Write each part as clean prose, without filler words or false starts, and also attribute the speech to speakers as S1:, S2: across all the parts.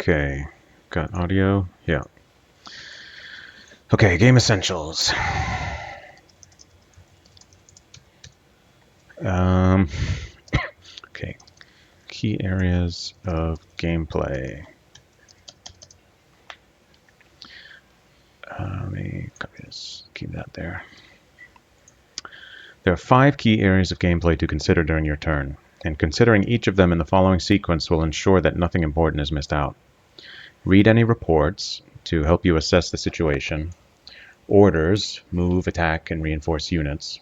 S1: Okay, got audio? Yeah. Okay, game essentials. Okay, key areas of gameplay. Let me copy this, keep that there. There are 5 key areas of gameplay to consider during your turn, and considering each of them in the following sequence will ensure that nothing important is missed out. Read any reports to help you assess the situation. Orders, move, attack, and reinforce units.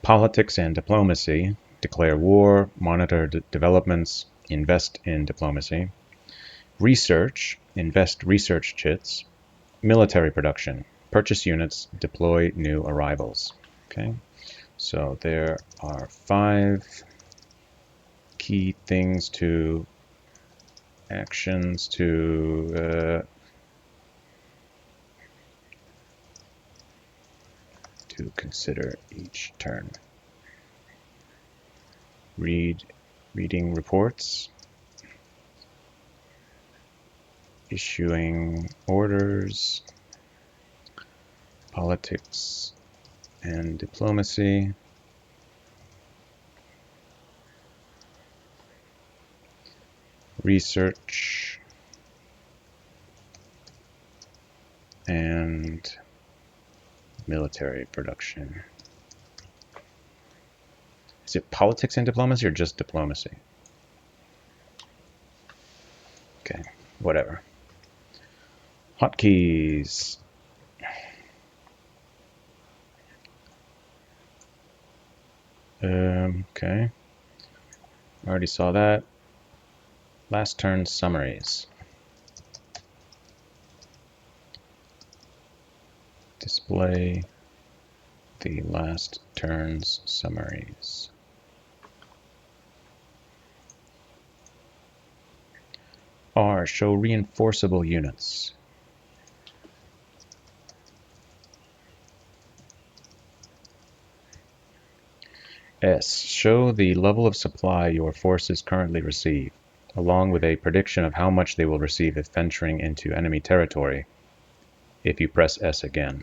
S1: Politics and diplomacy, declare war, monitor developments, invest in diplomacy. Research, invest research chits. Military production, purchase units, deploy new arrivals. Okay, so there are 5 key things to actions to consider each turn. Reading reports, issuing orders, politics and diplomacy, research, and military production. Is it politics and diplomacy or just diplomacy? Okay, whatever. Hotkeys. Okay. Already saw that. Last turn summaries. Display the last turn's summaries. R, show reinforceable units. S, show the level of supply your forces currently receive, along with a prediction of how much they will receive if venturing into enemy territory, if you press S again.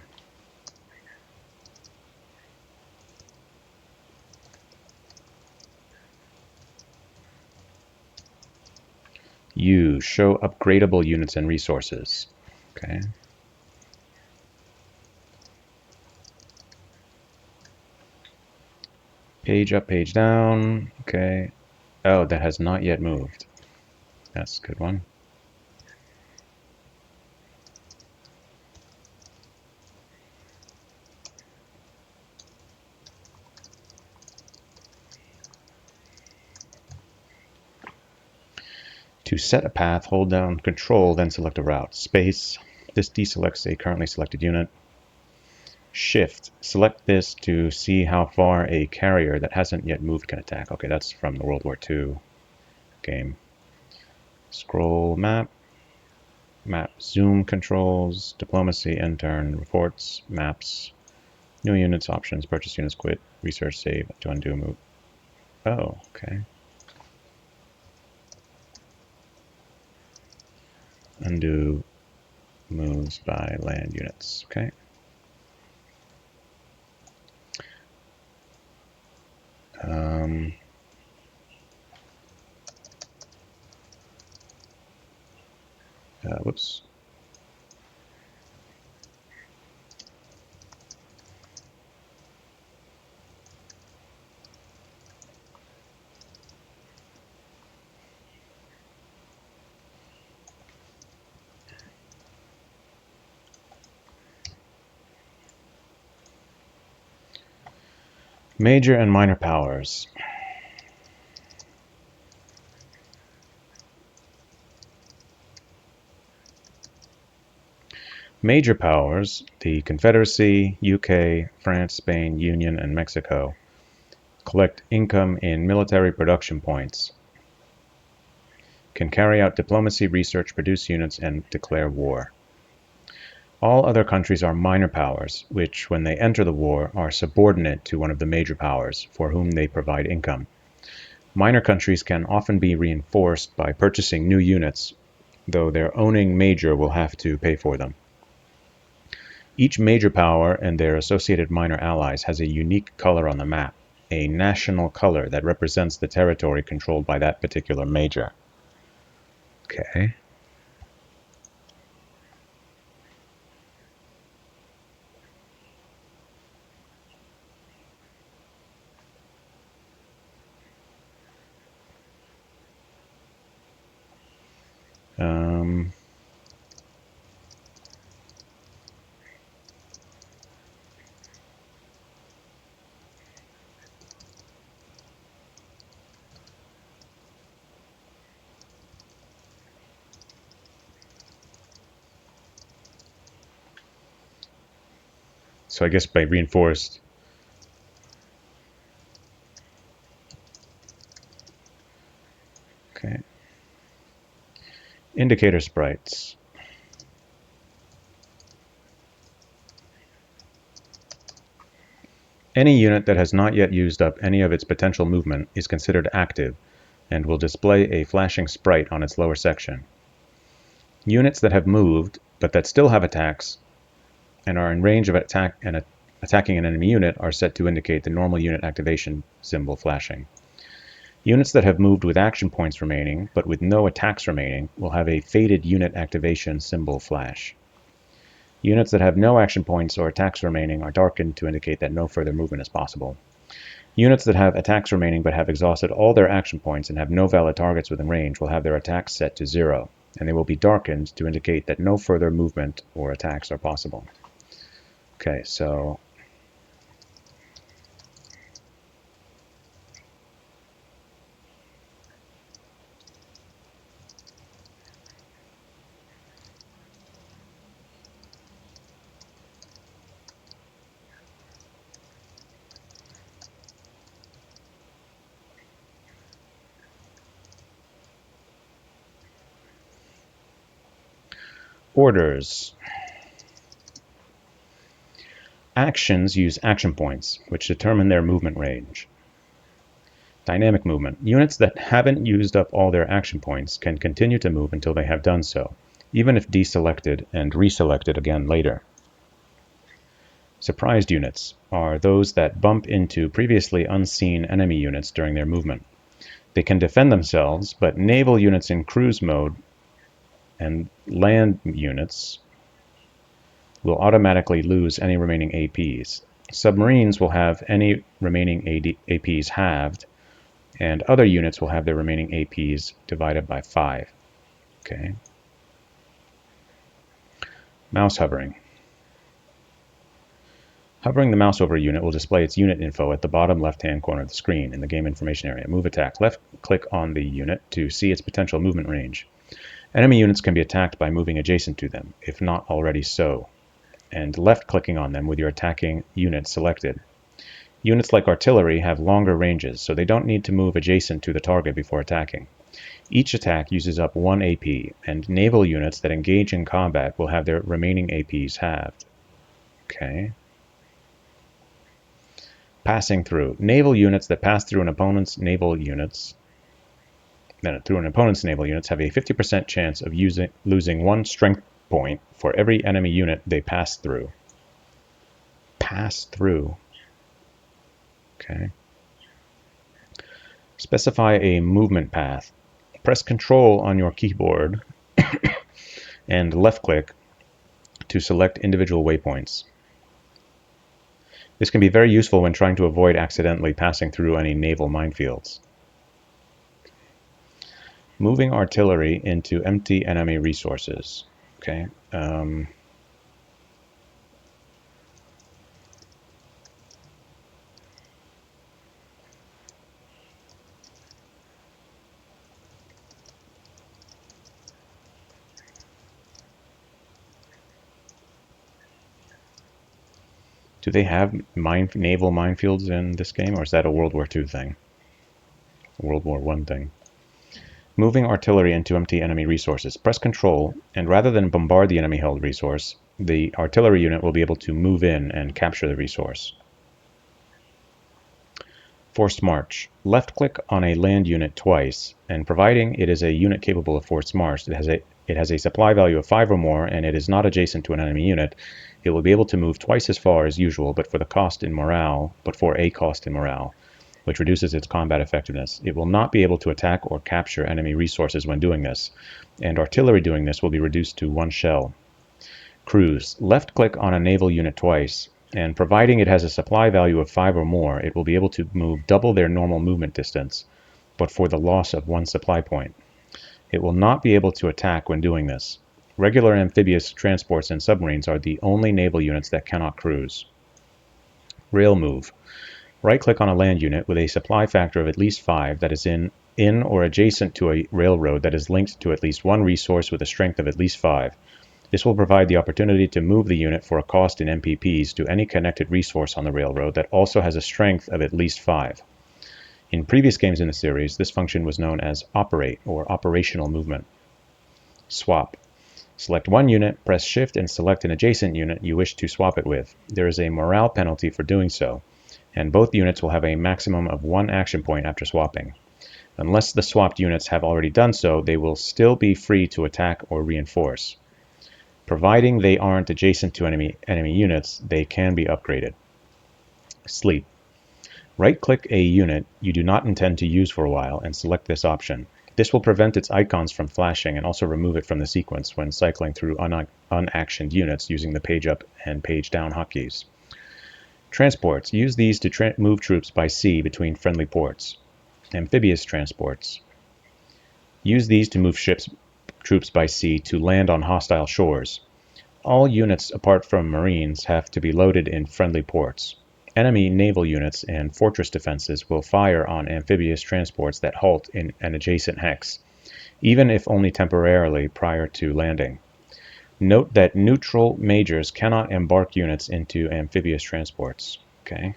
S1: U, show upgradeable units and resources. Okay. Page up, page down. Okay. Oh, that has not yet moved. That's a good one. To set a path, hold down Control, then select a route. Space. This deselects a currently selected unit. Shift. Select this to see how far a carrier that hasn't yet moved can attack. Okay, that's from the World War II game. Scroll map. Map zoom controls. Diplomacy, end turn, reports, maps, new units, options, purchase units, quit, research, save, to undo, move. Oh, okay. Undo moves by land units. Okay. Whoops. Major and minor powers. Major powers, the Confederacy, UK, France, Spain, Union, and Mexico, collect income in military production points, can carry out diplomacy, research, produce units, and declare war. All other countries are minor powers, which, when they enter the war, are subordinate to one of the major powers, for whom they provide income. Minor countries can often be reinforced by purchasing new units though their owning major will have to pay for them. Each major power and their associated minor allies has a unique color on the map, a national color that represents the territory controlled by that particular major. Okay. So I guess by reinforced. Okay. Indicator sprites. Any unit that has not yet used up any of its potential movement is considered active and will display a flashing sprite on its lower section. Units that have moved, but that still have attacks and are in range of attacking an enemy unit are set to indicate the normal unit activation symbol flashing. Units that have moved with action points remaining, but with no attacks remaining, will have a faded unit activation symbol flash. Units that have no action points or attacks remaining are darkened to indicate that no further movement is possible. Units that have attacks remaining but have exhausted all their action points and have no valid targets within range will have their attacks set to 0, and they will be darkened to indicate that no further movement or attacks are possible. Okay, so orders. Actions use action points, which determine their movement range. Dynamic movement. Units that haven't used up all their action points can continue to move until they have done so, even if deselected and reselected again later. Surprised units are those that bump into previously unseen enemy units during their movement. They can defend themselves, but naval units in cruise mode and land units will automatically lose any remaining APs. Submarines will have any remaining APs halved, and other units will have their remaining APs divided by 5. Okay. Mouse hovering. Hovering the mouse over a unit will display its unit info at the bottom left-hand corner of the screen in the game information area. Move attack. Left-click on the unit to see its potential movement range. Enemy units can be attacked by moving adjacent to them, if not already so, and left-clicking on them with your attacking unit selected. Units like artillery have longer ranges, so they don't need to move adjacent to the target before attacking. Each attack uses up 1 AP, and naval units that engage in combat will have their remaining APs halved. Okay. Passing through. Naval units that pass through an opponent's naval units have a 50% chance of losing 1 strength point for every enemy unit they pass through. Pass through. Okay. Specify a movement path. Press Ctrl on your keyboard and left-click to select individual waypoints. This can be very useful when trying to avoid accidentally passing through any naval minefields. Moving artillery into empty enemy resources. Okay. Do they have naval minefields in this game, or is that a World War II thing? A World War I thing. Moving artillery into empty enemy resources. Press Ctrl, and rather than bombard the enemy-held resource, the artillery unit will be able to move in and capture the resource. Forced March. Left-click on a land unit twice, and providing it is a unit capable of forced march, it it has a supply value of 5 or more, and it is not adjacent to an enemy unit, it will be able to move twice as far as usual, but for a cost in morale, which reduces its combat effectiveness. It will not be able to attack or capture enemy resources when doing this, and artillery doing this will be reduced to 1 shell. Cruise. Left-click on a naval unit twice, and providing it has a supply value of 5 or more, it will be able to move double their normal movement distance, but for the loss of 1 supply point. It will not be able to attack when doing this. Regular amphibious transports and submarines are the only naval units that cannot cruise. Rail move. Right-click on a land unit with a supply factor of at least 5 that is in or adjacent to a railroad that is linked to at least one resource with a strength of at least 5. This will provide the opportunity to move the unit for a cost in MPPs to any connected resource on the railroad that also has a strength of at least 5. In previous games in the series, this function was known as operate, or operational movement. Swap. Select one unit, press Shift, and select an adjacent unit you wish to swap it with. There is a morale penalty for doing so, and both units will have a maximum of 1 action point after swapping. Unless the swapped units have already done so, they will still be free to attack or reinforce. Providing they aren't adjacent to enemy units, they can be upgraded. Sleep. Right-click a unit you do not intend to use for a while and select this option. This will prevent its icons from flashing and also remove it from the sequence when cycling through unactioned units using the page up and page down hotkeys. Transports. Use these to move troops by sea between friendly ports. Amphibious transports. Use these to move troops by sea to land on hostile shores. All units apart from Marines have to be loaded in friendly ports. Enemy naval units and fortress defenses will fire on amphibious transports that halt in an adjacent hex, even if only temporarily prior to landing. Note that neutral majors cannot embark units into amphibious transports. Okay.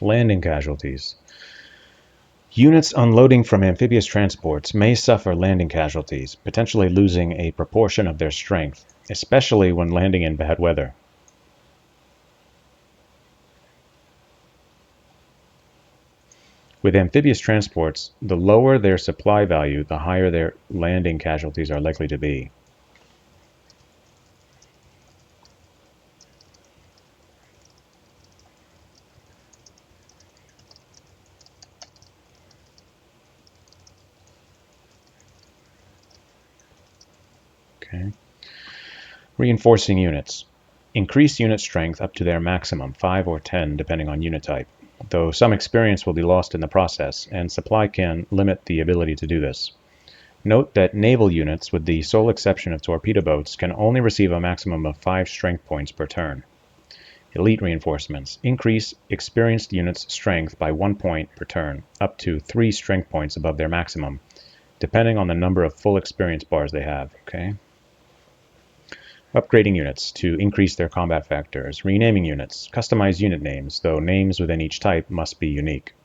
S1: Landing casualties. Units unloading from amphibious transports may suffer landing casualties, potentially losing a proportion of their strength, especially when landing in bad weather. With amphibious transports, the lower their supply value, the higher their landing casualties are likely to be. Okay. Reinforcing units. Increase unit strength up to their maximum, 5 or 10 depending on unit type, though some experience will be lost in the process, and supply can limit the ability to do this. Note that naval units, with the sole exception of torpedo boats, can only receive a maximum of 5 strength points per turn. Elite reinforcements. Increase experienced units' strength by 1 point per turn, up to 3 strength points above their maximum, depending on the number of full experience bars they have. Okay. Upgrading units to increase their combat factors. Renaming units. Customize unit names, though names within each type must be unique.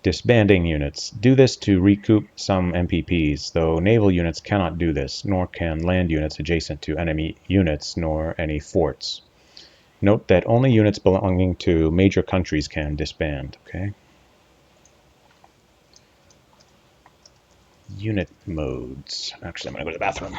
S1: Disbanding units. Do this to recoup some MPPs, though naval units cannot do this, nor can land units adjacent to enemy units, nor any forts. Note that only units belonging to major countries can disband. Okay. Unit modes. Actually, I'm going to go to the bathroom.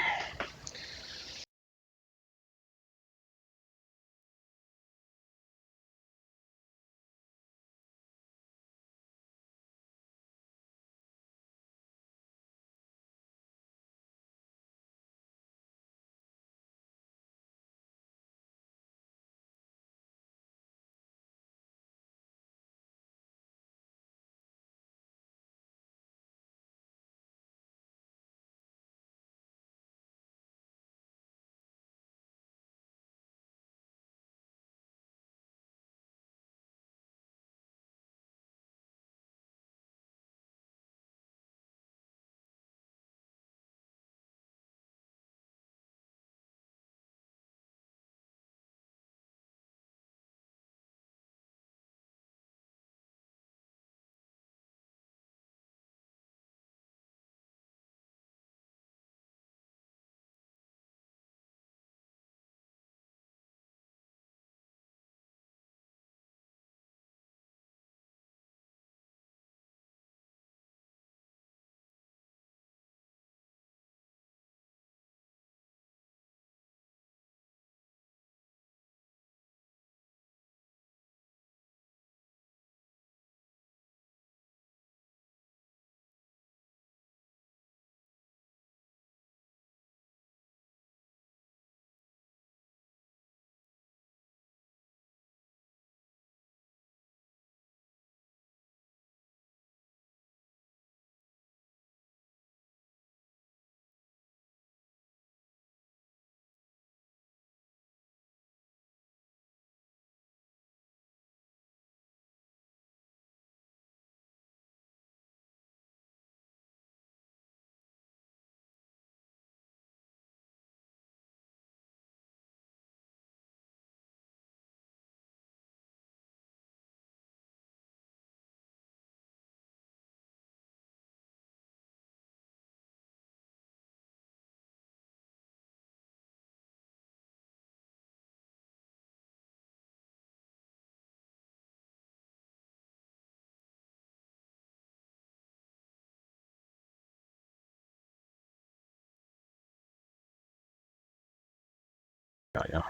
S1: Got ya.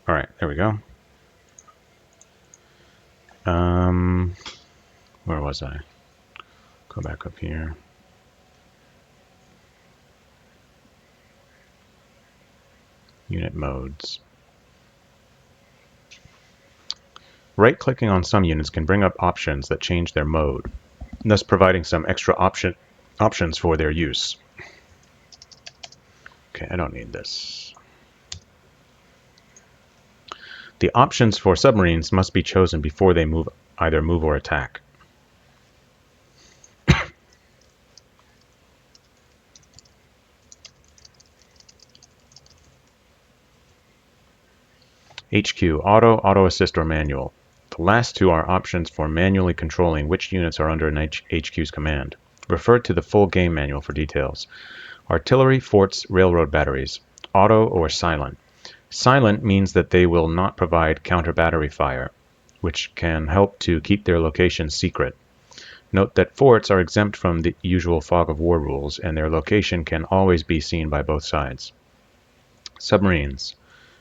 S1: All right, there we go. Where was I? Go back up here. Unit modes. Right-clicking on some units can bring up options that change their mode, thus providing some extra options for their use. Okay, I don't need this. The options for submarines must be chosen before they either move or attack. HQ, auto assist, or manual. The last two are options for manually controlling which units are under an HQ's command. Refer to the full game manual for details. Artillery, forts, railroad batteries. Auto or silent. Silent means that they will not provide counter-battery fire, which can help to keep their locations secret. Note that forts are exempt from the usual fog of war rules, and their location can always be seen by both sides. Submarines.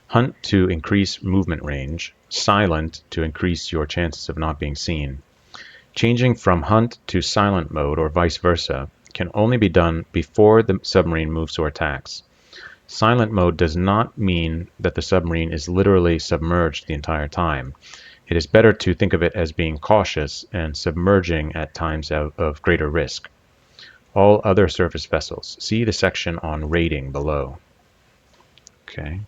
S1: Hunt to increase movement range. Silent to increase your chances of not being seen. Changing from hunt to silent mode, or vice versa, can only be done before the submarine moves or attacks. Silent mode does not mean that the submarine is literally submerged the entire time. It is better to think of it as being cautious and submerging at times of greater risk. All other surface vessels. See the section on rating below. Okay.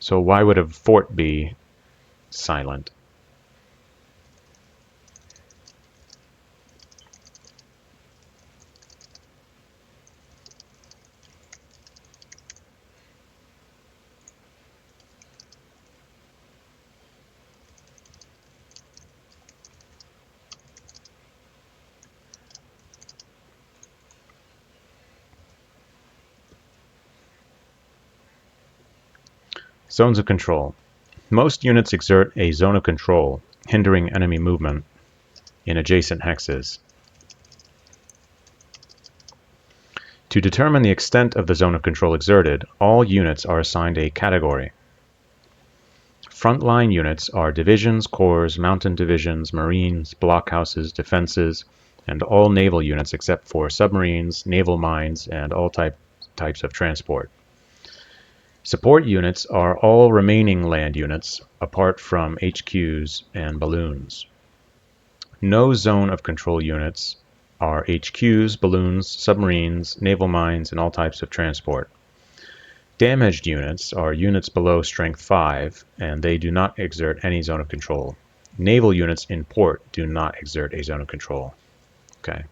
S1: So why would a fort be silent? Zones of control. Most units exert a zone of control, hindering enemy movement in adjacent hexes. To determine the extent of the zone of control exerted, all units are assigned a category. Frontline units are divisions, corps, mountain divisions, marines, blockhouses, defenses, and all naval units except for submarines, naval mines, and all types of transport. Support units are all remaining land units, apart from HQs and balloons. No zone of control units are HQs, balloons, submarines, naval mines, and all types of transport. Damaged units are units below strength 5, and they do not exert any zone of control. Naval units in port do not exert a zone of control. Okay.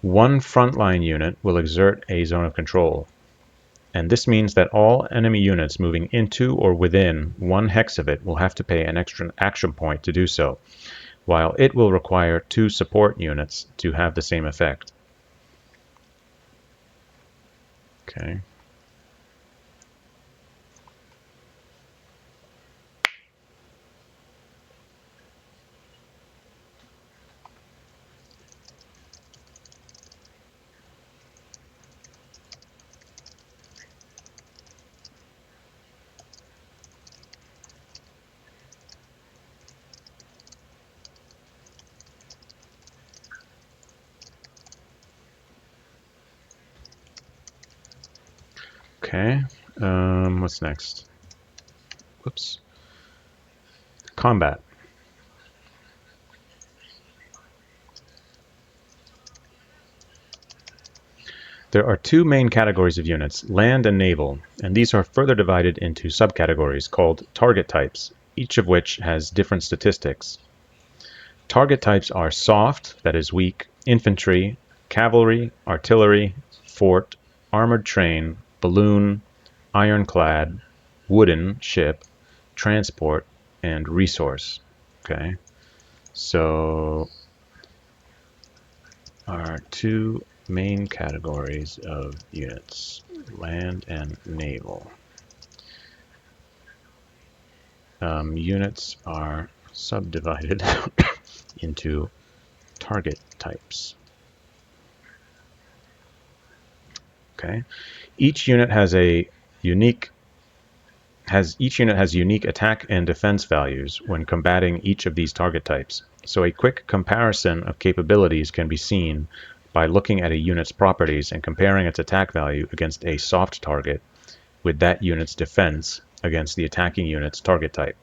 S1: One frontline unit will exert a zone of control, and this means that all enemy units moving into or within one hex of it will have to pay an extra action point to do so, while it will require 2 support units to have the same effect. Okay. Okay, what's next? Whoops. Combat. There are 2 main categories of units, land and naval, and these are further divided into subcategories called target types, each of which has different statistics. Target types are soft, that is weak, infantry, cavalry, artillery, fort, armored train, balloon, ironclad, wooden, ship, transport, and resource. Okay, so are two main categories of units, land and naval. Units are subdivided into target types. Okay, each unit has unique attack and defense values when combating each of these target types. So a quick comparison of capabilities can be seen by looking at a unit's properties and comparing its attack value against a soft target with that unit's defense against the attacking unit's target type.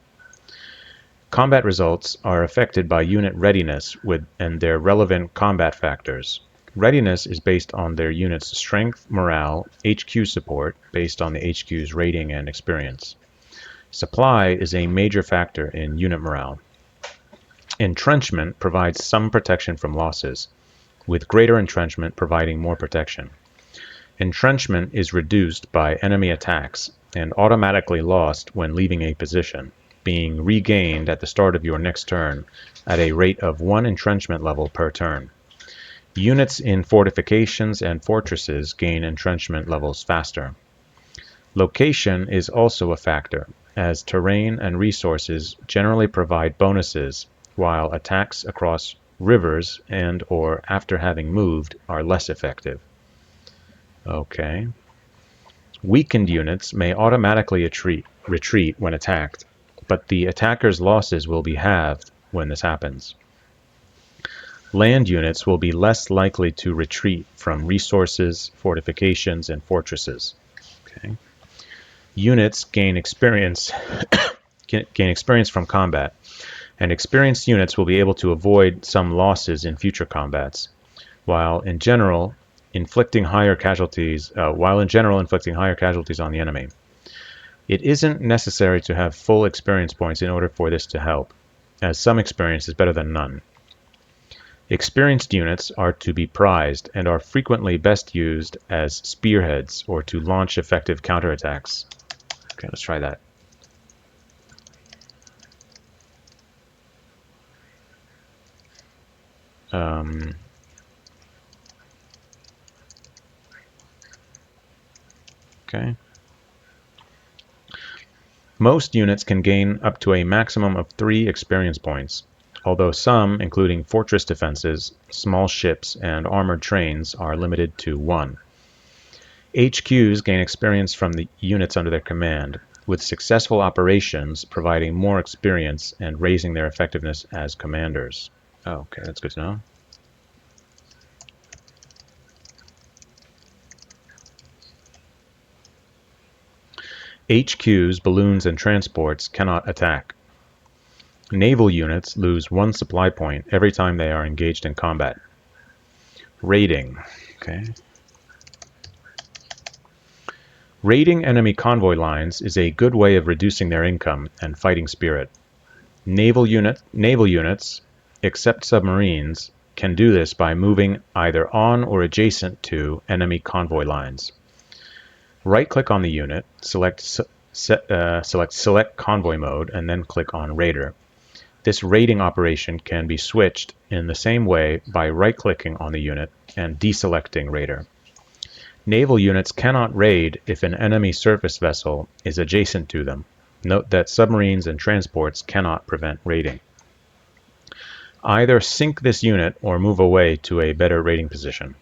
S1: Combat results are affected by unit readiness and their relevant combat factors. Readiness is based on their unit's strength, morale, HQ support based on the HQ's rating and experience. Supply is a major factor in unit morale. Entrenchment provides some protection from losses, with greater entrenchment providing more protection. Entrenchment is reduced by enemy attacks and automatically lost when leaving a position, being regained at the start of your next turn at a rate of 1 entrenchment level per turn. Units in fortifications and fortresses gain entrenchment levels faster. Location is also a factor, as terrain and resources generally provide bonuses, while attacks across rivers and or after having moved are less effective. Okay. Weakened units may automatically retreat when attacked, but the attacker's losses will be halved when this happens. Land units will be less likely to retreat from resources, fortifications, and fortresses. Okay. Units gain experience from combat, and experienced units will be able to avoid some losses in future combats, while in general inflicting higher casualties on the enemy. It isn't necessary to have full experience points in order for this to help, as some experience is better than none. Experienced units are to be prized and are frequently best used as spearheads or to launch effective counterattacks. Okay, let's try that. Okay. Most units can gain up to a maximum of 3 experience points, although some, including fortress defenses, small ships, and armored trains, are limited to 1. HQs gain experience from the units under their command, with successful operations providing more experience and raising their effectiveness as commanders. Oh, okay, that's good to know. HQs, balloons, and transports cannot attack. Naval units lose 1 supply point every time they are engaged in combat. Raiding. Okay. Raiding enemy convoy lines is a good way of reducing their income and fighting spirit. Naval units, except submarines, can do this by moving either on or adjacent to enemy convoy lines. Right-click on the unit, select Convoy Mode, and then click on Raider. This raiding operation can be switched in the same way by right-clicking on the unit and deselecting Raider. Naval units cannot raid if an enemy surface vessel is adjacent to them. Note that submarines and transports cannot prevent raiding. Either sink this unit or move away to a better raiding position.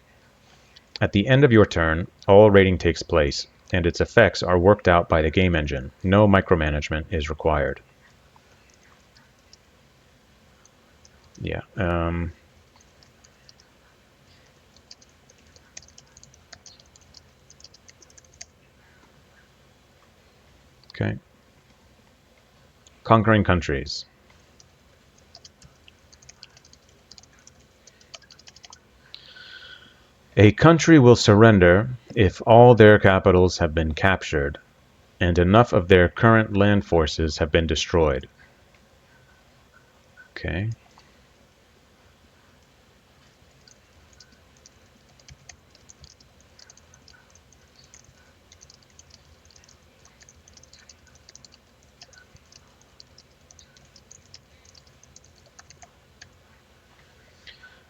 S1: At the end of your turn, all raiding takes place, and its effects are worked out by the game engine. No micromanagement is required. Yeah. Okay. Conquering countries. A country will surrender if all their capitals have been captured and enough of their current land forces have been destroyed. Okay.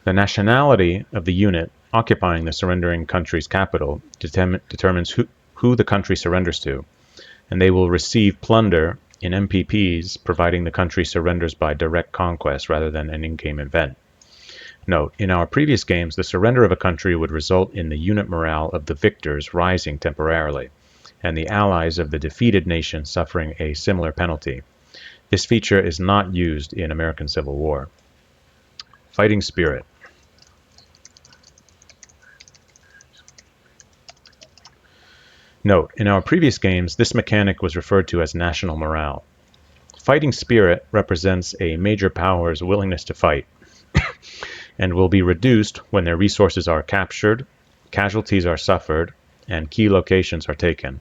S1: The nationality of the unit occupying the surrendering country's capital determines who the country surrenders to, and they will receive plunder in MPPs providing the country surrenders by direct conquest rather than an in-game event. Note, in our previous games, the surrender of a country would result in the unit morale of the victors rising temporarily, and the allies of the defeated nation suffering a similar penalty. This feature is not used in American Civil War. Fighting spirit. Note, in our previous games, this mechanic was referred to as national morale. Fighting spirit represents a major power's willingness to fight, and will be reduced when their resources are captured, casualties are suffered, and key locations are taken.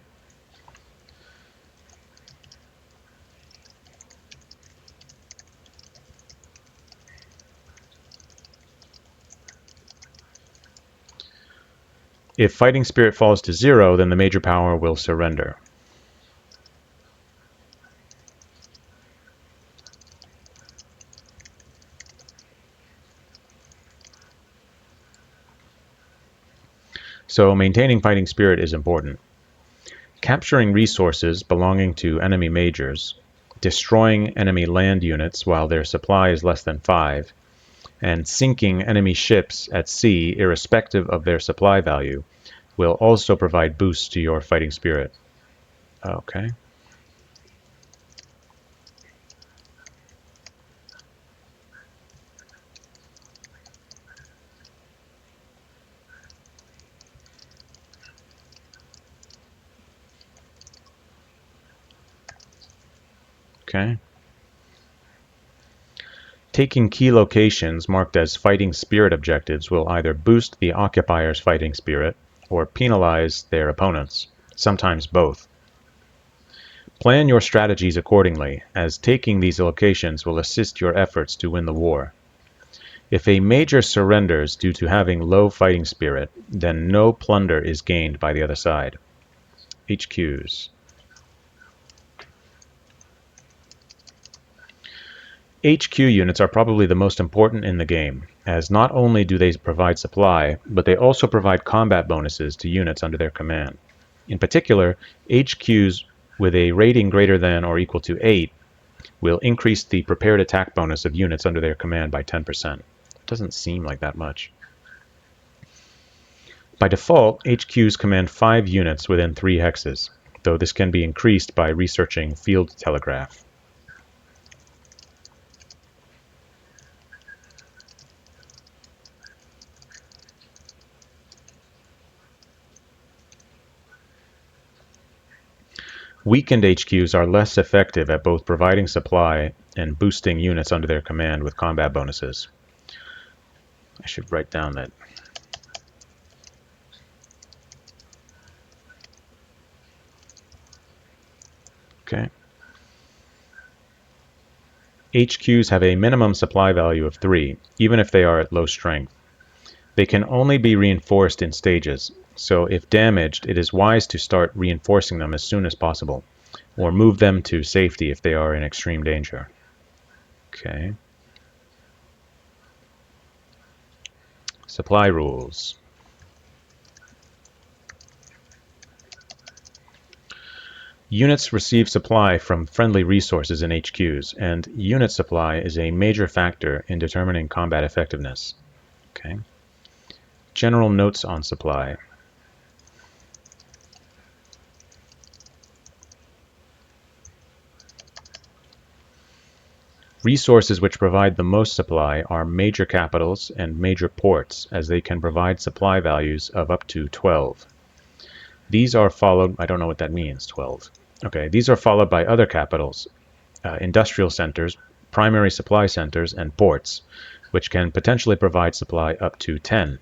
S1: If fighting spirit falls to 0, then the major power will surrender. So maintaining fighting spirit is important. Capturing resources belonging to enemy majors, destroying enemy land units while their supply is less than 5, and sinking enemy ships at sea irrespective of their supply value will also provide boosts to your fighting spirit. Okay. Okay. Taking key locations marked as fighting spirit objectives will either boost the occupier's fighting spirit or penalize their opponents, sometimes both. Plan your strategies accordingly, as taking these locations will assist your efforts to win the war. If a major surrenders due to having low fighting spirit, then no plunder is gained by the other side. HQs. HQ units are probably the most important in the game, as not only do they provide supply, but they also provide combat bonuses to units under their command. In particular, HQs with a rating greater than or equal to 8 will increase the prepared attack bonus of units under their command by 10%. Doesn't seem like that much. By default, HQs command 5 units within 3 hexes, though this can be increased by researching Field Telegraph. Weakened HQs are less effective at both providing supply and boosting units under their command with combat bonuses. I should write down that. Okay. HQs have a minimum supply value of 3, even if they are at low strength. They can only be reinforced in stages, so if damaged, it is wise to start reinforcing them as soon as possible, or move them to safety if they are in extreme danger. Okay. Supply rules. Units receive supply from friendly resources in HQs, and unit supply is a major factor in determining combat effectiveness. Okay. General notes on supply. Resources which provide the most supply are major capitals and major ports, as they can provide supply values of up to 12. These are followed, I don't know what that means, 12. Okay, these are followed by other capitals, industrial centers, primary supply centers, and ports, which can potentially provide supply up to 10.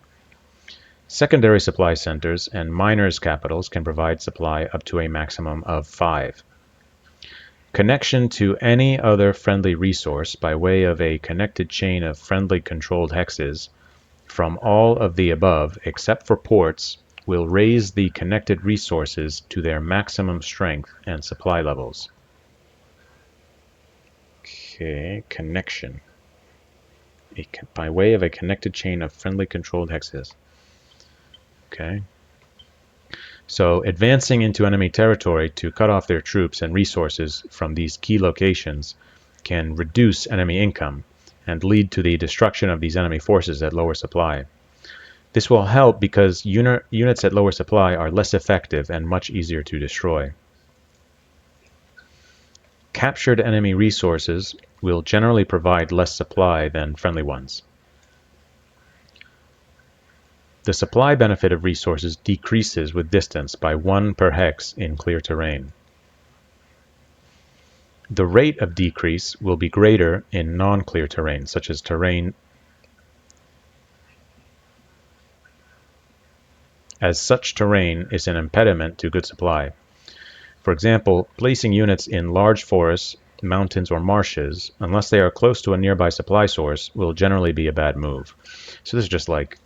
S1: Secondary supply centers and miners' capitals can provide supply up to a maximum of 5. Connection to any other friendly resource by way of a connected chain of friendly controlled hexes from all of the above except for ports will raise the connected resources to their maximum strength and supply levels. Okay, connection. by way of a connected chain of friendly controlled hexes. Okay. So advancing into enemy territory to cut off their troops and resources from these key locations can reduce enemy income and lead to the destruction of these enemy forces at lower supply. This will help because units at lower supply are less effective and much easier to destroy. Captured enemy resources will generally provide less supply than friendly ones. The supply benefit of resources decreases with distance by 1 per hex in clear terrain. The rate of decrease will be greater in non-clear terrain, such as terrain, as such terrain is an impediment to good supply. For example, placing units in large forests, mountains, or marshes, unless they are close to a nearby supply source, will generally be a bad move. So this is just like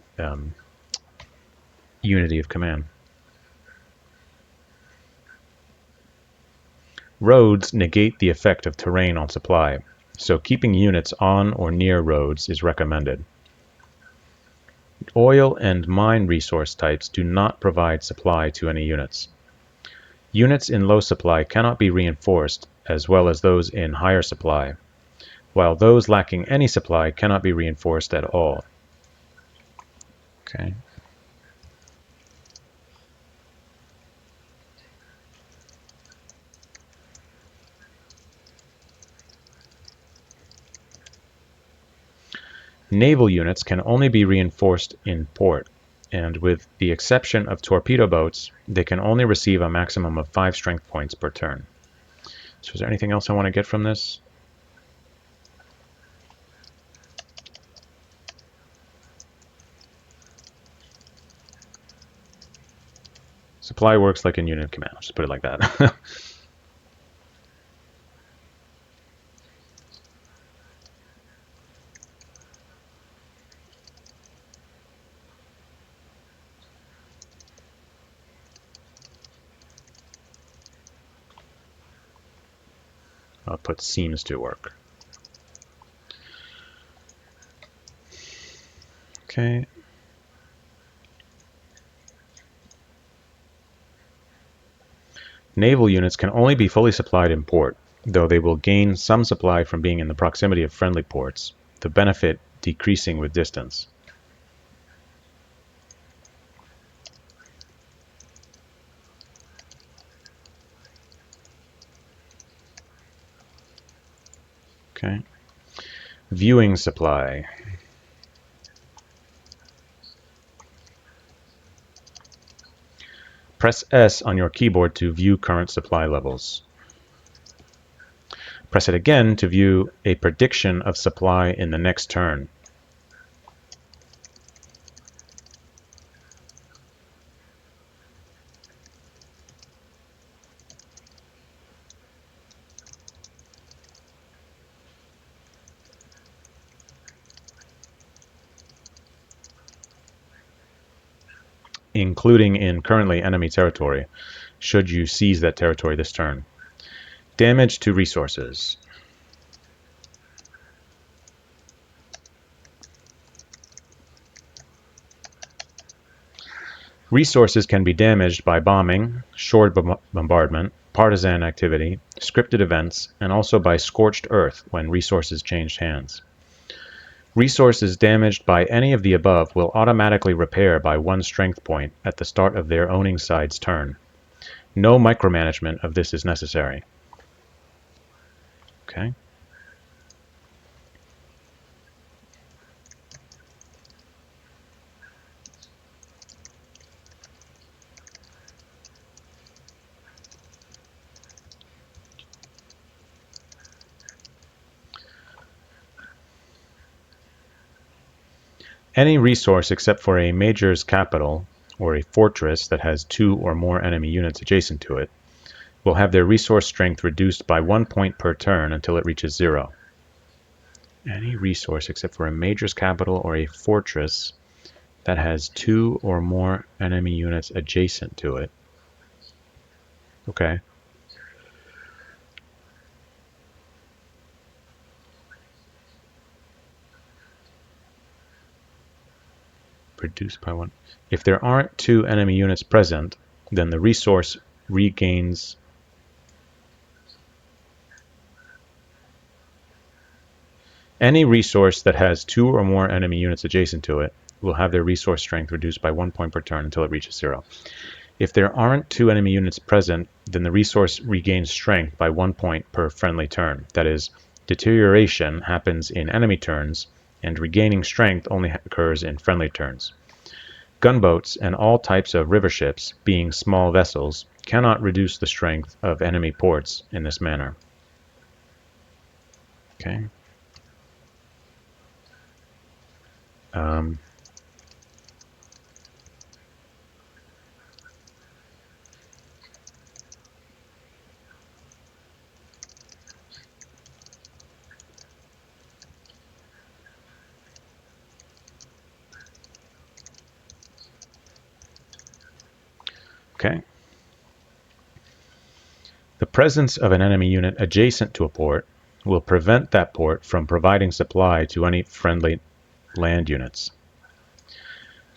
S1: unity of command. Roads negate the effect of terrain on supply, so keeping units on or near roads is recommended. Oil and mine resource types do not provide supply to any units. Units in low supply cannot be reinforced as well as those in higher supply, while those lacking any supply cannot be reinforced at all. Okay. Naval units can only be reinforced in port, and with the exception of torpedo boats, they can only receive a maximum of 5 strength points per turn. So is there anything else I want to get from this? Supply works like in unit command, just put it like that. I'll put seems to work. Okay. Naval units can only be fully supplied in port, though they will gain some supply from being in the proximity of friendly ports, the benefit decreasing with distance. Okay. Viewing supply. Press S on your keyboard to view current supply levels. Press it again to view a prediction of supply in the next turn. Including in currently enemy territory, should you seize that territory this turn. Damage to resources. Resources can be damaged by bombing, short bombardment, partisan activity, scripted events, and also by scorched earth when resources change hands. Resources damaged by any of the above will automatically repair by 1 strength point at the start of their owning side's turn. No micromanagement of this is necessary. Okay. Any resource except for a major's capital or a fortress that has 2 or more enemy units adjacent to it will have their resource strength reduced by 1 point per turn until it reaches 0. Any resource except for a major's capital or a fortress that has 2 or more enemy units adjacent to it. Okay. reduced by 1. If there aren't 2 enemy units present, then the resource regains any resource that has 2 or more enemy units adjacent to it will have their resource strength reduced by 1 point per turn until it reaches 0. If there aren't 2 enemy units present, then the resource regains strength by 1 point per friendly turn. That is, deterioration happens in enemy turns, and regaining strength only occurs in friendly turns. Gunboats and all types of river ships, being small vessels, cannot reduce the strength of enemy ports in this manner. Okay. Okay. The presence of an enemy unit adjacent to a port will prevent that port from providing supply to any friendly land units.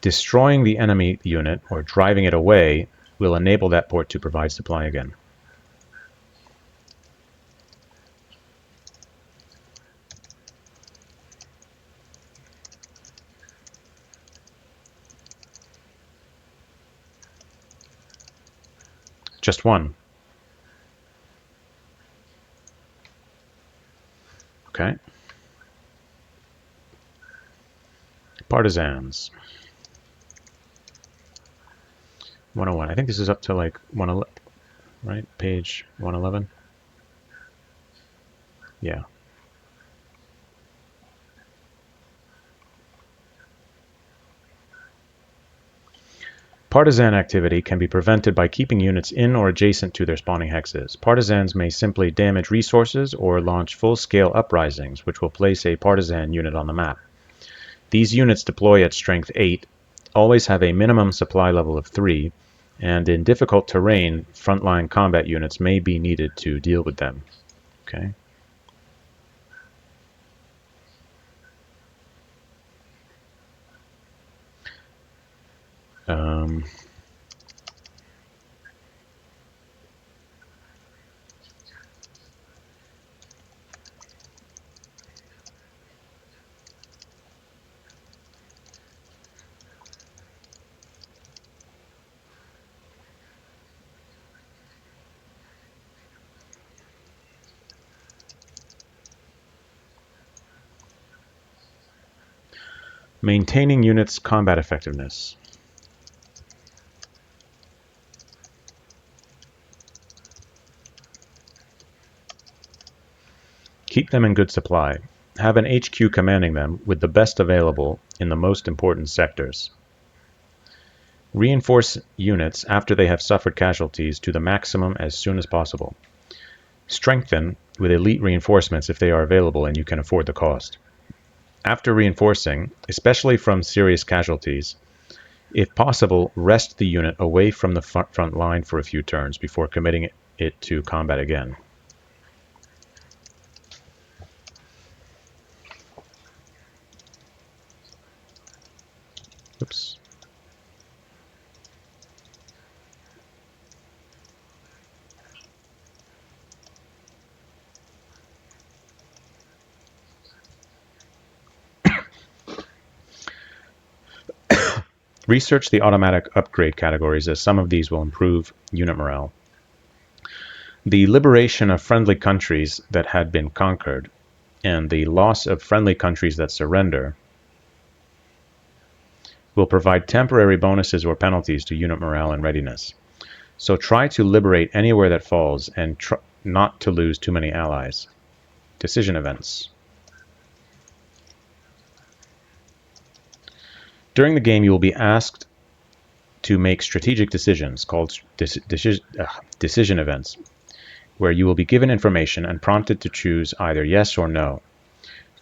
S1: Destroying the enemy unit or driving it away will enable that port to provide supply again. Just one. Okay. Partisans. 101. I think this is up to like 111, right? Page 111. Yeah. Partisan activity can be prevented by keeping units in or adjacent to their spawning hexes. Partisans may simply damage resources or launch full-scale uprisings, which will place a partisan unit on the map. These units deploy at strength 8, always have a minimum supply level of 3, and in difficult terrain, frontline combat units may be needed to deal with them. Okay. Maintaining units' combat effectiveness. Keep them in good supply. Have an HQ commanding them with the best available in the most important sectors. Reinforce units after they have suffered casualties to the maximum as soon as possible. Strengthen with elite reinforcements if they are available and you can afford the cost. After reinforcing, especially from serious casualties, if possible, rest the unit away from the front line for a few turns before committing it to combat again. Oops. Research the automatic upgrade categories, as some of these will improve unit morale. The liberation of friendly countries that had been conquered and the loss of friendly countries that surrender will provide temporary bonuses or penalties to unit morale and readiness. So try to liberate anywhere that falls and not to lose too many allies. Decision events. During the game, you will be asked to make strategic decisions called decision events, where you will be given information and prompted to choose either yes or no.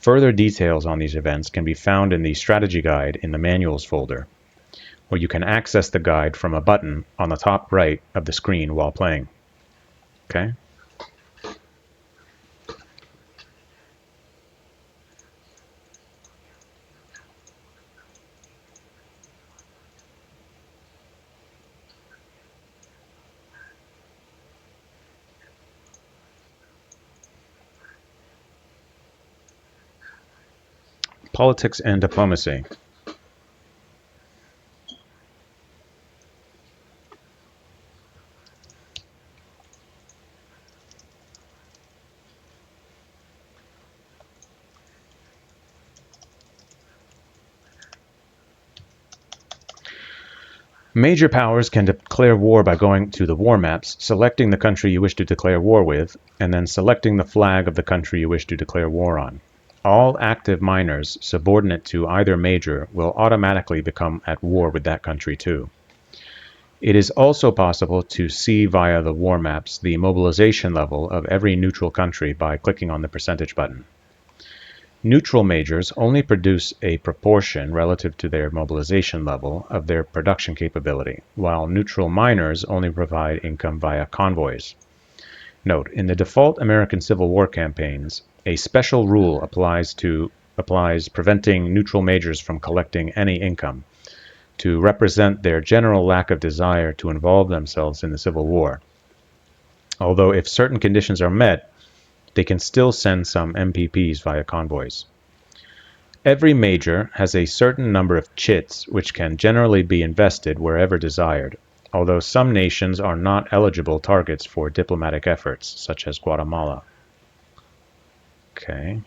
S1: Further details on these events can be found in the strategy guide in the manuals folder, or you can access the guide from a button on the top right of the screen while playing. Okay? Politics and diplomacy. Major powers can declare war by going to the war maps, selecting the country you wish to declare war with, and then selecting the flag of the country you wish to declare war on. All active minors subordinate to either major will automatically become at war with that country too. It is also possible to see via the war maps the mobilization level of every neutral country by clicking on the percentage button. Neutral majors only produce a proportion relative to their mobilization level of their production capability, while neutral minors only provide income via convoys. Note, in the default American Civil War campaigns, a special rule applies preventing neutral majors from collecting any income, to represent their general lack of desire to involve themselves in the Civil War. Although if certain conditions are met, they can still send some MPPs via convoys. Every major has a certain number of chits which can generally be invested wherever desired, although some nations are not eligible targets for diplomatic efforts, such as Guatemala. Okay.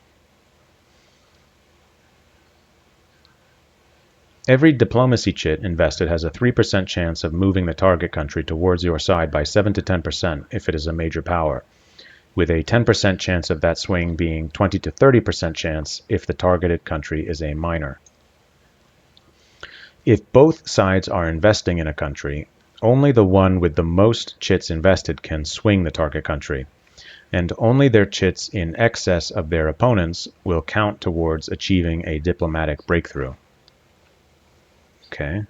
S1: Every diplomacy chit invested has a 3% chance of moving the target country towards your side by 7 to 10% if it is a major power, with a 10% chance of that swing being 20 to 30% chance if the targeted country is a minor. If both sides are investing in a country, only the one with the most chits invested can swing the target country, and only their chits in excess of their opponents will count towards achieving a diplomatic breakthrough. Okay.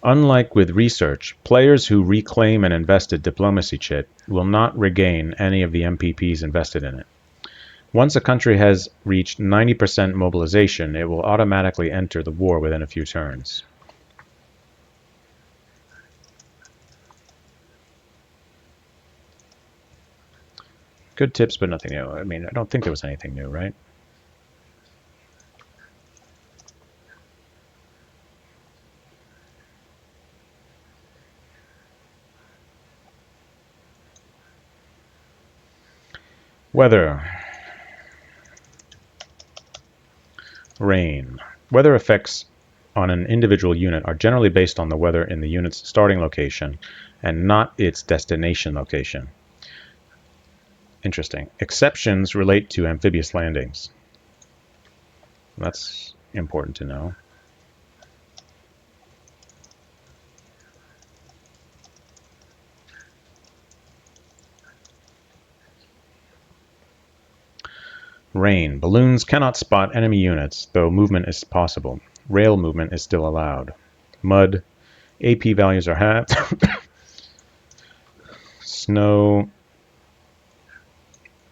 S1: Unlike with research, players who reclaim an invested diplomacy chit will not regain any of the MPPs invested in it. Once a country has reached 90% mobilization, it will automatically enter the war within a few turns. Good tips, but nothing new. I mean, I don't think there was anything new, right? Weather. Rain. Weather effects on an individual unit are generally based on the weather in the unit's starting location and not its destination location. Interesting. Exceptions relate to amphibious landings. That's important to know. Rain. Balloons cannot spot enemy units, though movement is possible. Rail movement is still allowed. Mud. AP values are halved. Snow.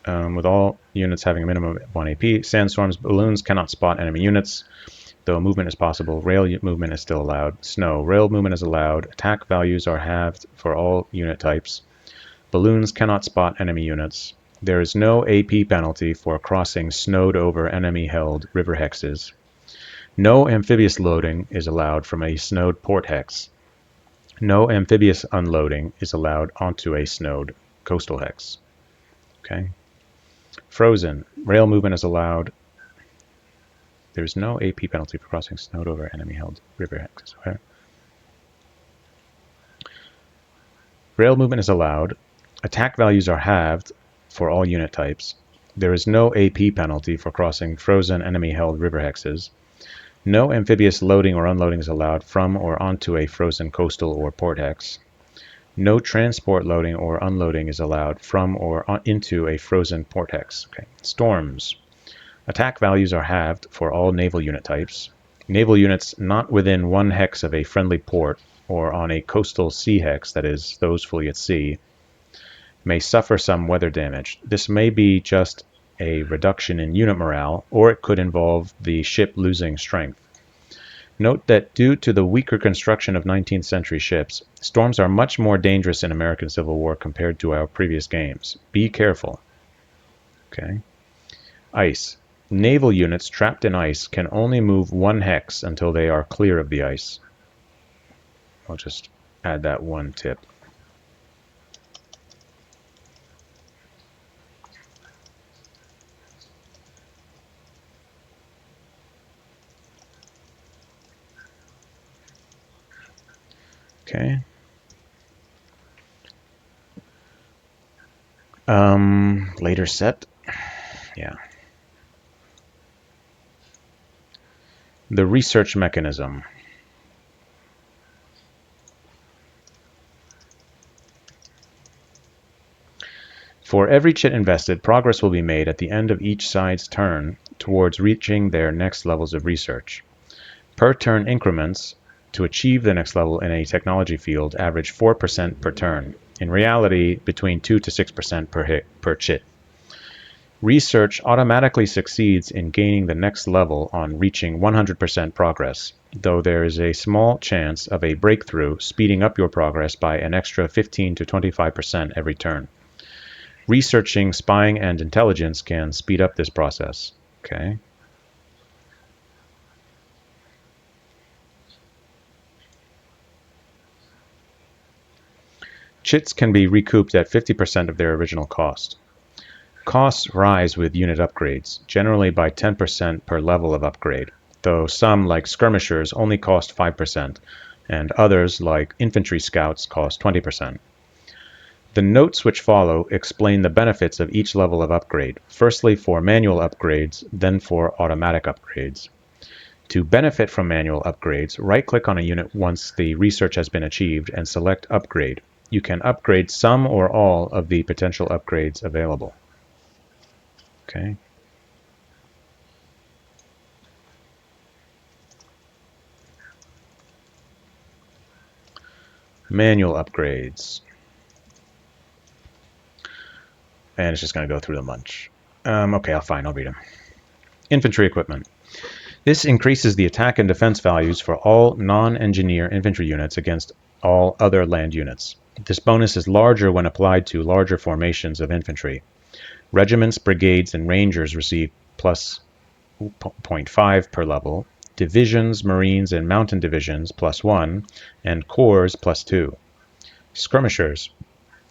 S1: With all units having a minimum of 1 AP. Sandstorms. Balloons cannot spot enemy units, though movement is possible. Rail movement is still allowed. Snow. Rail movement is allowed. Attack values are halved for all unit types. Balloons cannot spot enemy units. There is no AP penalty for crossing snowed over enemy-held river hexes. No amphibious loading is allowed from a snowed port hex. No amphibious unloading is allowed onto a snowed coastal hex. Okay. Frozen. Rail movement is allowed. There is no AP penalty for crossing snowed over enemy-held river hexes. Okay. Rail movement is allowed. Attack values are halved for all unit types. There is no AP penalty for crossing frozen enemy-held river hexes. No amphibious loading or unloading is allowed from or onto a frozen coastal or port hex. No transport loading or unloading is allowed from or into a frozen port hex. Okay. Storms. Attack values are halved for all naval unit types. Naval units not within 1 hex of a friendly port or on a coastal sea hex, that is, those fully at sea, may suffer some weather damage. This may be just a reduction in unit morale, or it could involve the ship losing strength. Note that due to the weaker construction of 19th century ships, storms are much more dangerous in American Civil War compared to our previous games. Be careful. Okay. Ice. Naval units trapped in ice can only move 1 hex until they are clear of the ice. I'll just add that one tip. Okay. Later set. Yeah. The research mechanism. For every chit invested, progress will be made at the end of each side's turn towards reaching their next levels of research. Per turn increments to achieve the next level in a technology field average 4% per turn. In reality, between 2 to 6% per chit. Research automatically succeeds in gaining the next level on reaching 100% progress, though there is a small chance of a breakthrough speeding up your progress by an extra 15 to 25% every turn. Researching, spying, and intelligence can speed up this process. Okay. Chits can be recouped at 50% of their original cost. Costs rise with unit upgrades, generally by 10% per level of upgrade, though some, like skirmishers, only cost 5%, and others, like infantry scouts, cost 20%. The notes which follow explain the benefits of each level of upgrade, firstly for manual upgrades, then for automatic upgrades. To benefit from manual upgrades, right-click on a unit once the research has been achieved and select Upgrade. You can upgrade some or all of the potential upgrades available. Okay. Manual upgrades. And it's just going to go through the bunch. Okay, I'll read them. Infantry equipment. This increases the attack and defense values for all non-engineer infantry units against all other land units. This bonus is larger when applied to larger formations of infantry. Regiments, brigades, and rangers receive plus 0.5 per level. Divisions, marines, and mountain divisions plus 1, and corps plus 2. Skirmishers.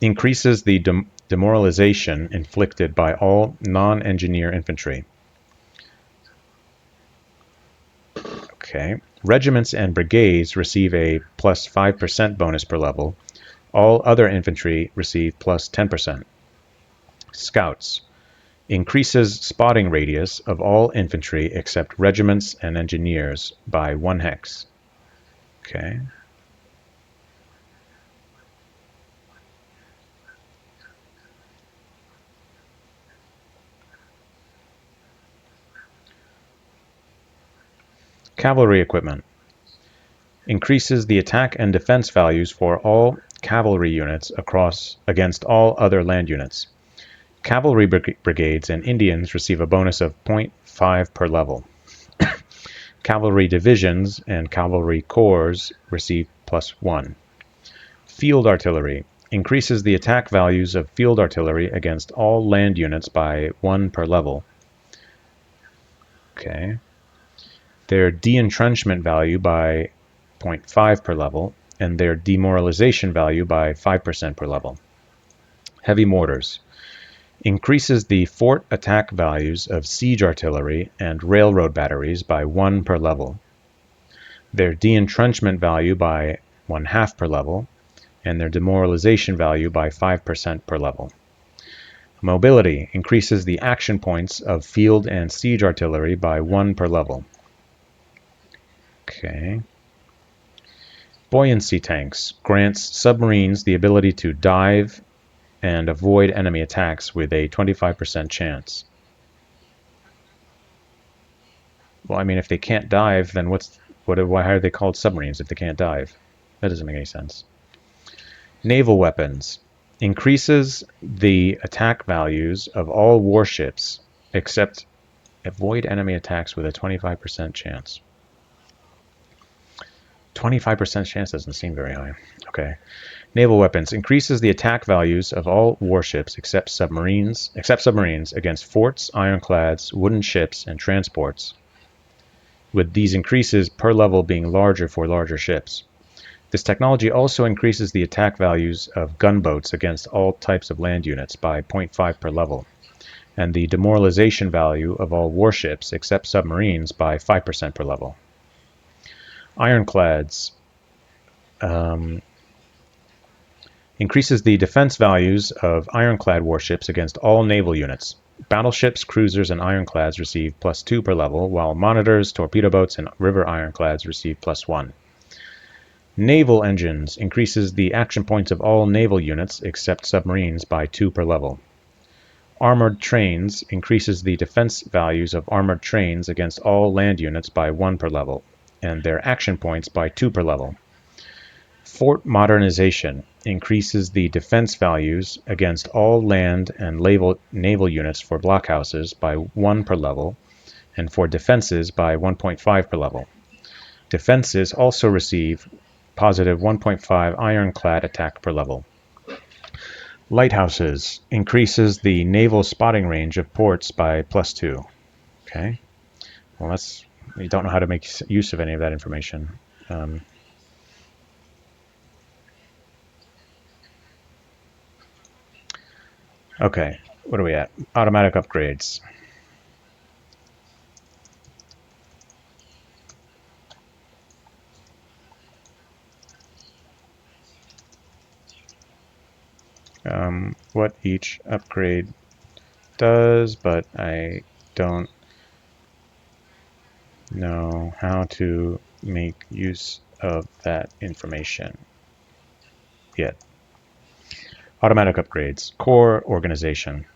S1: Increases the demoralization inflicted by all non-engineer infantry. Okay. Regiments and brigades receive a plus 5% bonus per level. All other infantry receive plus 10%. Scouts. Increases spotting radius of all infantry except regiments and engineers by 1 hex. Okay. Cavalry equipment. Increases the attack and defense values for all cavalry units against all other land units. Cavalry brigades and Indians receive a bonus of 0.5 per level. Cavalry divisions and cavalry corps receive plus 1. Field artillery increases the attack values of field artillery against all land units by 1 per level. Okay. Their de-entrenchment value by 0.5 per level, and their demoralization value by 5% per level. Heavy mortars. Increases the fort attack values of siege artillery and railroad batteries by 1 per level. Their de-entrenchment value by 1/2 per level, and their demoralization value by 5% per level. Mobility increases the action points of field and siege artillery by 1 per level. Okay. Buoyancy tanks grants submarines the ability to dive and avoid enemy attacks with a 25% chance. Well, I mean, if they can't dive, then why are they called submarines if they can't dive? That doesn't make any sense. Naval weapons. Increases the attack values of all warships except avoid enemy attacks with a 25% chance. 25% chance doesn't seem very high. Okay. Naval weapons increases the attack values of all warships except submarines against forts, ironclads, wooden ships, and transports, with these increases per level being larger for larger ships. This technology also increases the attack values of gunboats against all types of land units by 0.5 per level, and the demoralization value of all warships except submarines by 5% per level. Ironclads increases the defense values of ironclad warships against all naval units. Battleships, cruisers, and ironclads receive +2 per level, while monitors, torpedo boats, and river ironclads receive +1. Naval engines increases the action points of all naval units except submarines by 2 per level. Armored trains increases the defense values of armored trains against all land units by 1 per level, and their action points by 2 per level. Fort modernization increases the defense values against all land and naval units for blockhouses by 1 per level, and for defenses by 1.5 per level. Defenses also receive positive 1.5 ironclad attack per level. Lighthouses increases the naval spotting range of ports by +2. Okay, well we don't know how to make use of any of that information. Okay, what are we at? Automatic upgrades. What each upgrade does, but I don't know how to make use of that information yet. Automatic upgrades. Core organization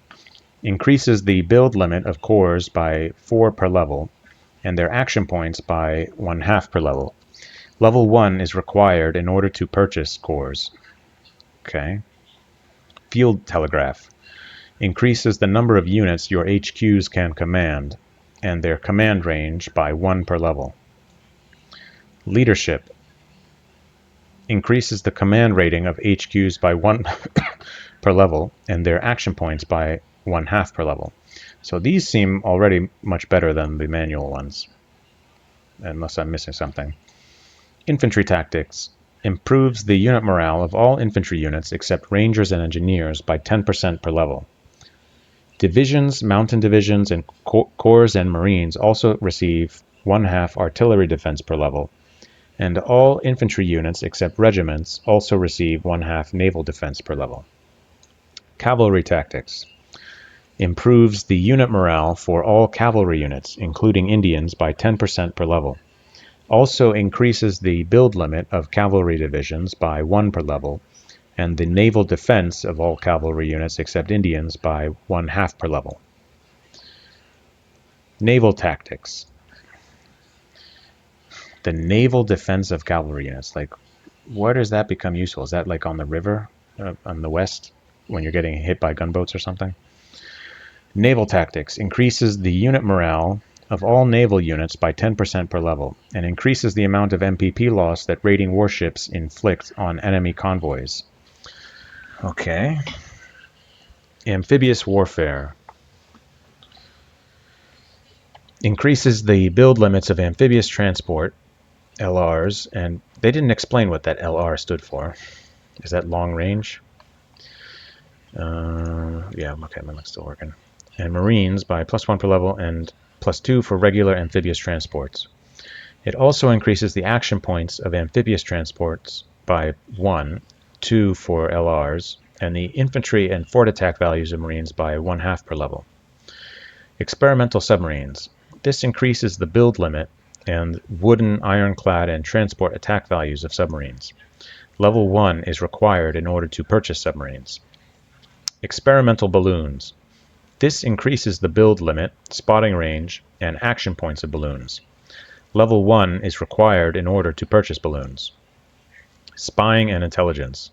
S1: increases the build limit of cores by 4 per level, and their action points by 1/2 per level. Level 1 is required in order to purchase cores. Okay. Field telegraph increases the number of units your HQs can command, and their command range by 1 per level. Leadership increases the command rating of HQs by 1 per level, and their action points by 1/2 per level. So these seem already much better than the manual ones, unless I'm missing something. Infantry tactics improves the unit morale of all infantry units except rangers and engineers by 10% per level. Divisions, mountain divisions, and corps and marines also receive 1/2 artillery defense per level, and all infantry units except regiments also receive 1/2 naval defense per level. Cavalry tactics improves the unit morale for all cavalry units, including Indians, by 10% per level. Also increases the build limit of cavalry divisions by 1 per level, and the naval defense of all cavalry units except Indians by 1/2 per level. Naval tactics. The naval defense of cavalry units. Like, where does that become useful? Is that like on the river, on the west, when you're getting hit by gunboats or something? Naval tactics increases the unit morale of all naval units by 10% per level, and increases the amount of MPP loss that raiding warships inflict on enemy convoys. Okay. Amphibious warfare increases the build limits of amphibious transport, LRs, and they didn't explain what that LR stood for. Is that long range? Yeah, okay, my mic's still working. And marines by +1 per level and +2 for regular amphibious transports. It also increases the action points of amphibious transports by 1, 2 for LRs, and the infantry and fort attack values of marines by 1/2 per level. Experimental submarines. This increases the build limit and wooden, ironclad, and transport attack values of submarines. Level 1 is required in order to purchase submarines. Experimental balloons. This increases the build limit, spotting range, and action points of balloons. Level 1 is required in order to purchase balloons. Spying and intelligence.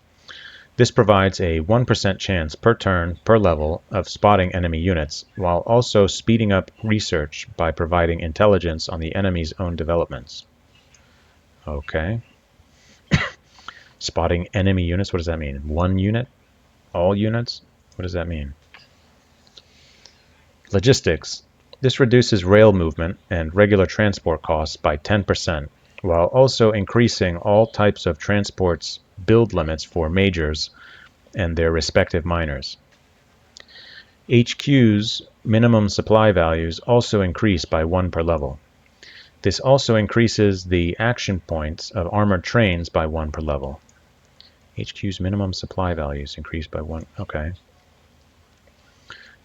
S1: This provides a 1% chance per turn per level of spotting enemy units, while also speeding up research by providing intelligence on the enemy's own developments. Okay. Spotting enemy units, what does that mean? One unit? All units? What does that mean? Logistics. This reduces rail movement and regular transport costs by 10%, while also increasing all types of transport's build limits for majors and their respective miners. HQ's minimum supply values also increase by 1 per level. This also increases the action points of armored trains by 1 per level. HQ's minimum supply values increase by 1. Okay.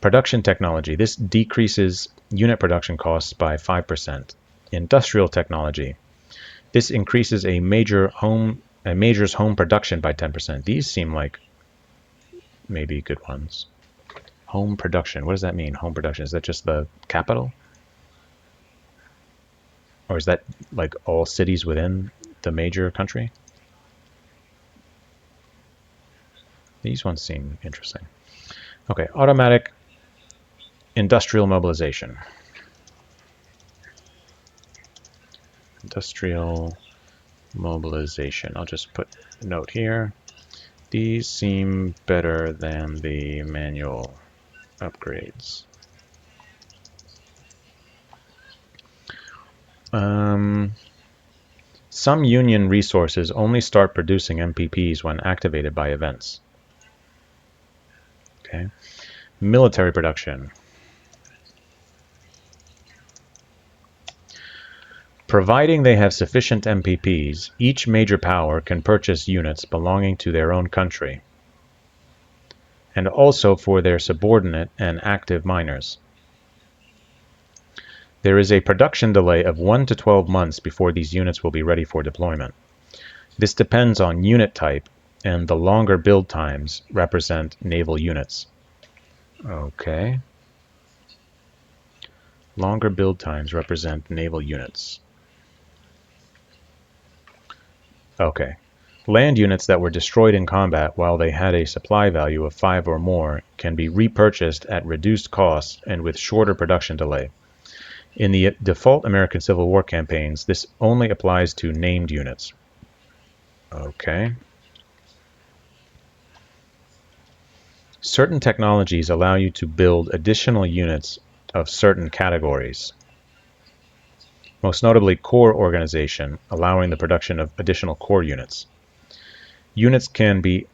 S1: Production technology. This decreases unit production costs by 5%. Industrial technology. This increases a major's home production by 10%. These seem like maybe good ones. Home production. What does that mean? Home production. Is that just the capital? Or is that like all cities within the major country? These ones seem interesting. Okay, automatic industrial mobilization. Industrial mobilization. I'll just put a note here. These seem better than the manual upgrades. Some Union resources only start producing MPPs when activated by events. Okay. Military production. Providing they have sufficient MPPs, each major power can purchase units belonging to their own country, and also for their subordinate and active miners. There is a production delay of 1 to 12 months before these units will be ready for deployment. This depends on unit type, and the longer build times represent naval units. Okay. Longer build times represent naval units. Okay. Land units that were destroyed in combat while they had a supply value of 5 or more can be repurchased at reduced cost and with shorter production delay. In the default American Civil War campaigns, this only applies to named units. Okay. Certain technologies allow you to build additional units of certain categories. Most notably core organization, allowing the production of additional core units. Units can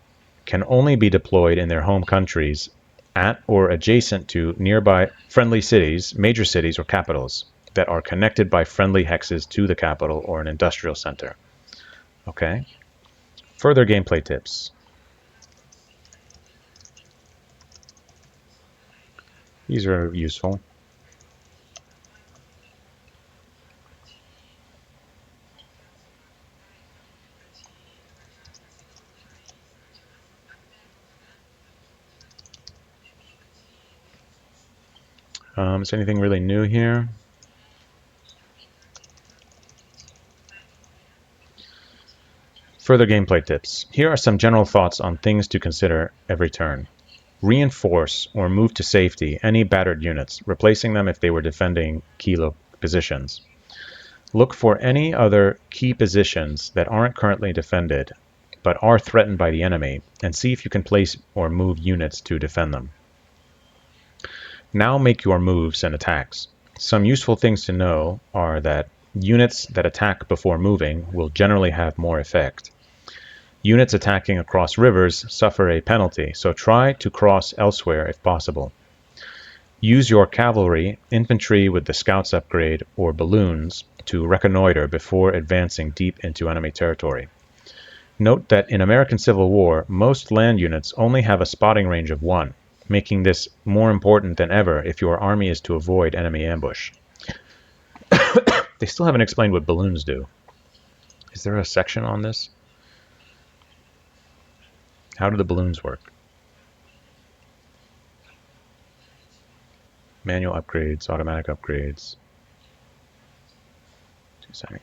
S1: only be deployed in their home countries at or adjacent to nearby friendly cities, major cities or capitals that are connected by friendly hexes to the capital or an industrial center. Okay. Further gameplay tips. These are useful. Is anything really new here? Further gameplay tips. Here are some general thoughts on things to consider every turn. Reinforce or move to safety any battered units, replacing them if they were defending key positions. Look for any other key positions that aren't currently defended, but are threatened by the enemy, and see if you can place or move units to defend them. Now make your moves and attacks. Some useful things to know are that units that attack before moving will generally have more effect. Units attacking across rivers suffer a penalty, so try to cross elsewhere if possible. Use your cavalry, infantry with the scouts upgrade, or balloons to reconnoiter before advancing deep into enemy territory. Note that in American Civil War, most land units only have a spotting range of 1, making this more important than ever if your army is to avoid enemy ambush. They still haven't explained what balloons do. Is there a section on this? How do the balloons work? Manual upgrades, automatic upgrades. 2 seconds.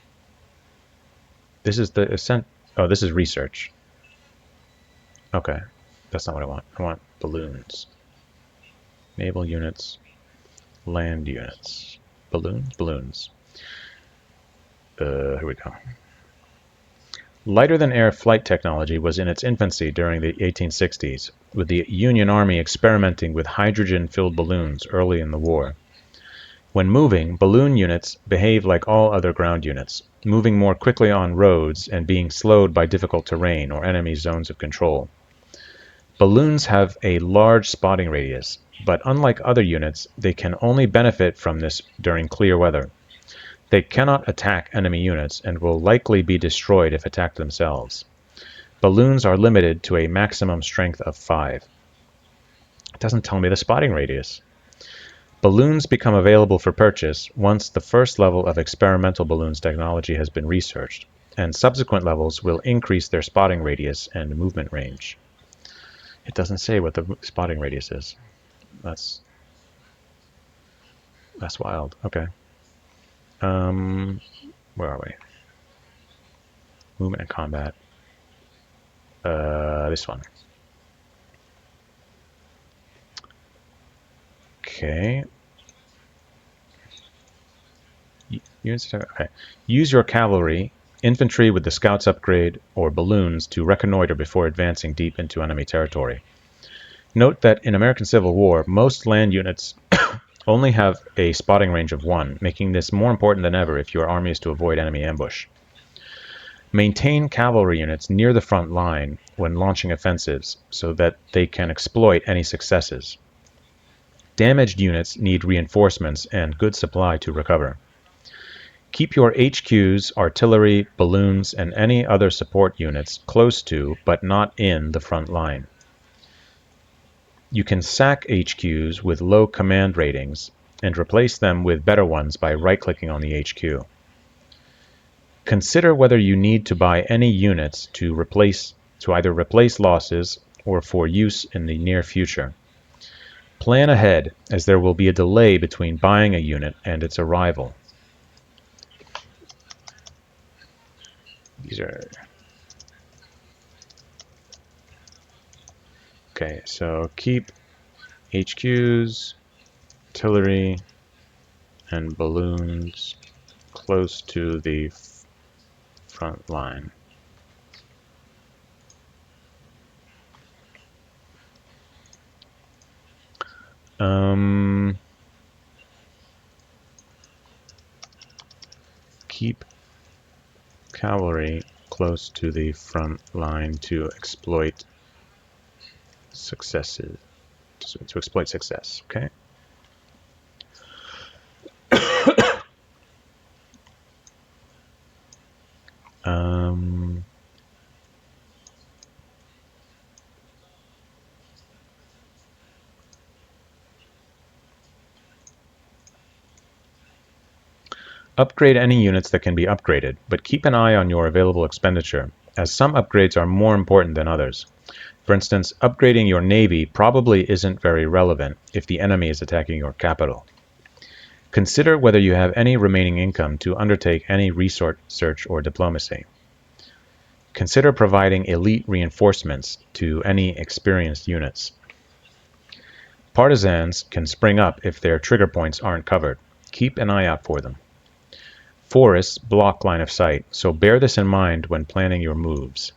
S1: This is the ascent. Oh, this is research. Okay, that's not what I want. I want balloons. Naval units, land units, balloons. Here we go. Lighter-than-air flight technology was in its infancy during the 1860s, with the Union Army experimenting with hydrogen-filled balloons early in the war. When moving, balloon units behave like all other ground units, moving more quickly on roads and being slowed by difficult terrain or enemy zones of control. Balloons have a large spotting radius, but unlike other units, they can only benefit from this during clear weather. They cannot attack enemy units and will likely be destroyed if attacked themselves. Balloons are limited to a maximum strength of 5. It doesn't tell me the spotting radius. Balloons become available for purchase once the first level of experimental balloons technology has been researched, and subsequent levels will increase their spotting radius and movement range. It doesn't say what the spotting radius is. That's wild. Okay. Where are we? Movement and combat. This one. Okay. Okay. Use your cavalry, infantry with the scouts upgrade, or balloons to reconnoiter before advancing deep into enemy territory. Note that in American Civil War, most land units only have a spotting range of 1, making this more important than ever if your army is to avoid enemy ambush. Maintain cavalry units near the front line when launching offensives so that they can exploit any successes. Damaged units need reinforcements and good supply to recover. Keep your HQs, artillery, balloons, and any other support units close to, but not in, the front line. You can sack HQs with low command ratings and replace them with better ones by right-clicking on the HQ. Consider whether you need to buy any units to either replace losses or for use in the near future. Plan ahead, as there will be a delay between buying a unit and its arrival. These are... Okay, so keep HQs, artillery, and balloons close to the front line. Keep cavalry close to the front line to exploit successes. To exploit success, okay? Upgrade any units that can be upgraded, but keep an eye on your available expenditure, as some upgrades are more important than others. For instance, upgrading your navy probably isn't very relevant if the enemy is attacking your capital. Consider whether you have any remaining income to undertake any research or diplomacy. Consider providing elite reinforcements to any experienced units. Partisans can spring up if their trigger points aren't covered. Keep an eye out for them. Forests block line of sight, so bear this in mind when planning your moves.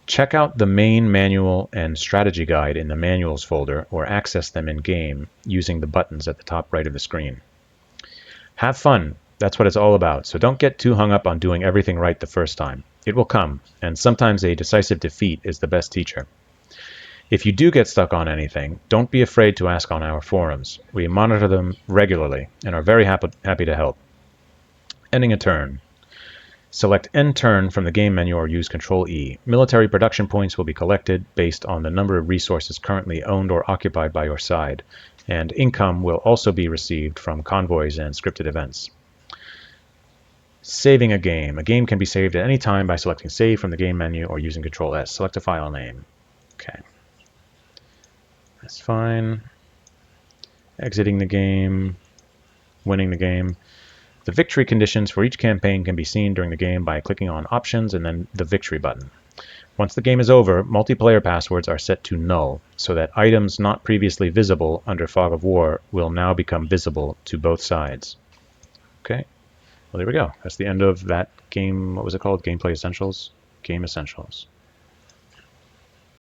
S1: Check out the main manual and strategy guide in the manuals folder or access them in-game using the buttons at the top right of the screen. Have fun, that's what it's all about, so don't get too hung up on doing everything right the first time. It will come, and sometimes a decisive defeat is the best teacher. If you do get stuck on anything, don't be afraid to ask on our forums. We monitor them regularly and are very happy to help. Ending a turn. Select End Turn from the game menu or use Ctrl+E. Military production points will be collected based on the number of resources currently owned or occupied by your side, and income will also be received from convoys and scripted events. Saving a game. A game can be saved at any time by selecting Save from the game menu or using Ctrl+S. Select a file name. Okay. That's fine. Exiting the game. Winning the game. The victory conditions for each campaign can be seen during the game by clicking on Options and then the Victory button. Once the game is over, multiplayer passwords are set to null, so that items not previously visible under Fog of War will now become visible to both sides. Okay, well there we go. That's the end of that game. What was it called? Gameplay Essentials? Game Essentials.